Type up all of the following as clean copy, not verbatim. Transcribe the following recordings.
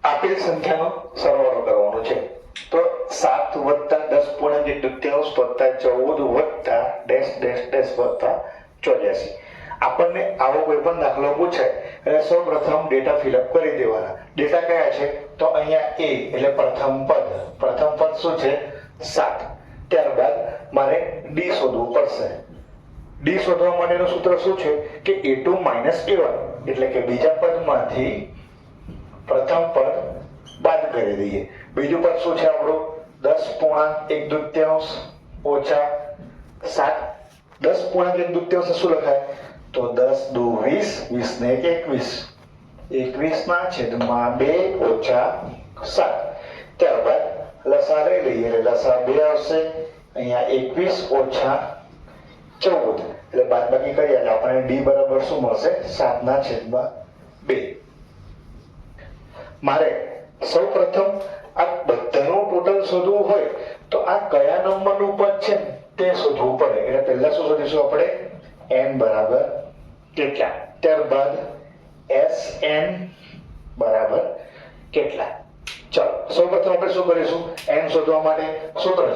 આપેલ સંખ્યાનો સરવાળો કરવાનો છે તો 7 વત્તા 10.1 વત્તા 14 વત્તા ડેશ ડેશ ડેશ વત્તા 84. આપણને આવો કોઈ પણ દાખલો પૂછાય એટલે સૌપ્રથમ ડેટા ફિલઅપ કરી દેવાના. ડેટા કયા છે તો અહીંયા a એટલે પ્રથમ પદ શું છે 7. ત્યારબાદ મારે d શોધવું પડશે. d શોધવા માટેનું સૂત્ર શું છે કે a2 a1 એટલે કે બીજા પદમાંથી પ્રથમ પદ બાદ કરી દઈએ. બીજું પદ શું છે આપણું 10.1 ઓછા 7. 10.1 શું લખાય તો 10 દુ 20, 20 ને 21, 21 ના છેદમાં 2 ઓછા 7. ત્યારબાદ લસા લઈ લઈએ એટલે લસા 2 આવશે. અહીંયા 21 ઓછા 14 એટલે બાદબાકી કરીએ એટલે આપણને d બરાબર શું મળશે 7 ના છેદમાં 2. મારે સૌપ્રથમ આ બધાનું ટોટલ શોધવું હોય તો આ કયા નંબરનું પદ છે તે શોધવું પડે. એટલે પહેલા શું શોધીશું આપણે n બરાબર કેટલા, ત્યારબાદ sn બરાબર કેટલા. ચાલો સૌપ્રથમ આપણે શું કરીશું n શોધવા માટે સૂત્ર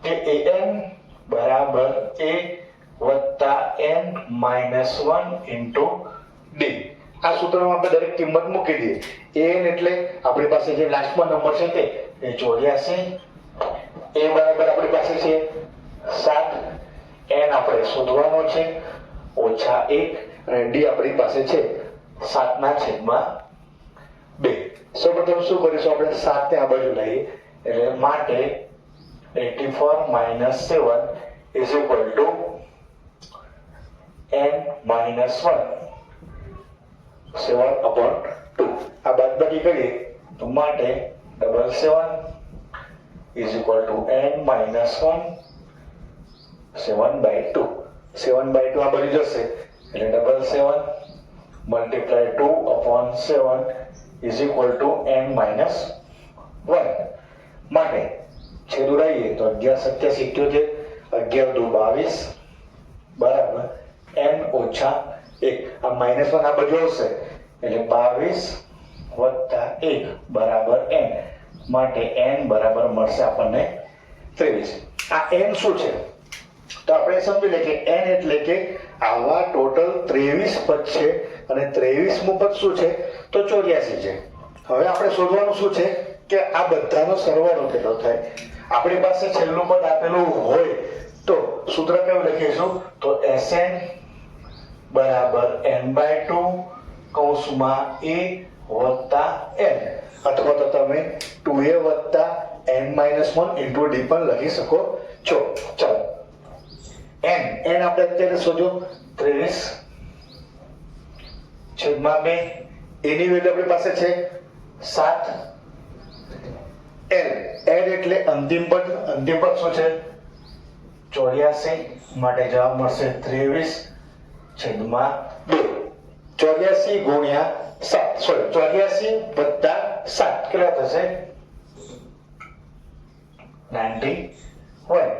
છે કે an બરાબર a વત્તા n માઈનસ 1 ઇન્ટુ d. આ સૂત્રમાં આપણે દરેક કિંમત મૂકી દઈએ. an એટલે આપણી પાસે જે લાસ્ટમાં નંબર છે તે 84, a બરાબર આપણી પાસે છે 7, n આપણે શોધવાનો છે ઓછા 1 અને d આપણી પાસે છે 7 ના છેદમાં 2. સૌપ્રથમ શું કરીશું આપણે 7 ને આ બાજુ લઈએ એટલે માટે 84 minus 7 is equal to n minus 1 7/2. આ બાદબાકી કરીએ તો માટે 7 is equal to n minus 1 7/2. 7/2 આ બાજુ જશે એટલે 7 multiply 2/7 is equal to n minus 1. માટે છેદ ઉડાઈએ તો 11 27 78 11 દુ 22 બરાબર n ઓછા 1. આ માઈનસ 1 આ બાજુ આવશે એટલે 22 વત્તા 1 બરાબર n. માટે n બરાબર મળશે આપણને 23. આ n શું છે તો આપણે સમજી લઈએ કે n એટલે કે આવા ટોટલ 23 પદ છે અને 23મું પદ શું છે તો 84 છે. હવે આપણે શોધવાનું શું છે કે આ બધાનો સરવાળો કેટલો થાય. આપણી પાસે છેલ્લું પદ આપેલું હોય તો સૂત્ર કેવું લખીશું તો Sn બરાબર n/2 કૌંસમાં a વત્તા n અથવા તો તમે 2a વત્તા n-1 ઇન્ટુ d પણ લખી શકો છો. ચાલો n આપણે અત્યારે શોધો 23/2. એની વેલ્યુ આપણી પાસે છે 7. n એટલે અંતિમ પદ શું છે 84. માટે જવાબ મળશે 23/2. 84 ગુણ્યા 7 સોરી 84 વત્તા 7 કેટલા થશે 91.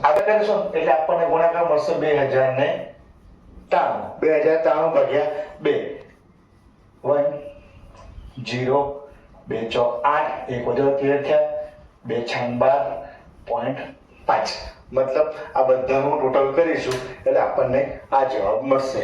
આપણે કરીશું એટલે આપણને ગુણાકાર મળશે 2093 ભાગ્યા 2. 1 0 2 ચોક 8 1 વધુ 13 થયા 2 6 12.5. મતલબ આ બધાનું ટોટલ કરીશું એટલે આપણને આ જવાબ મળશે.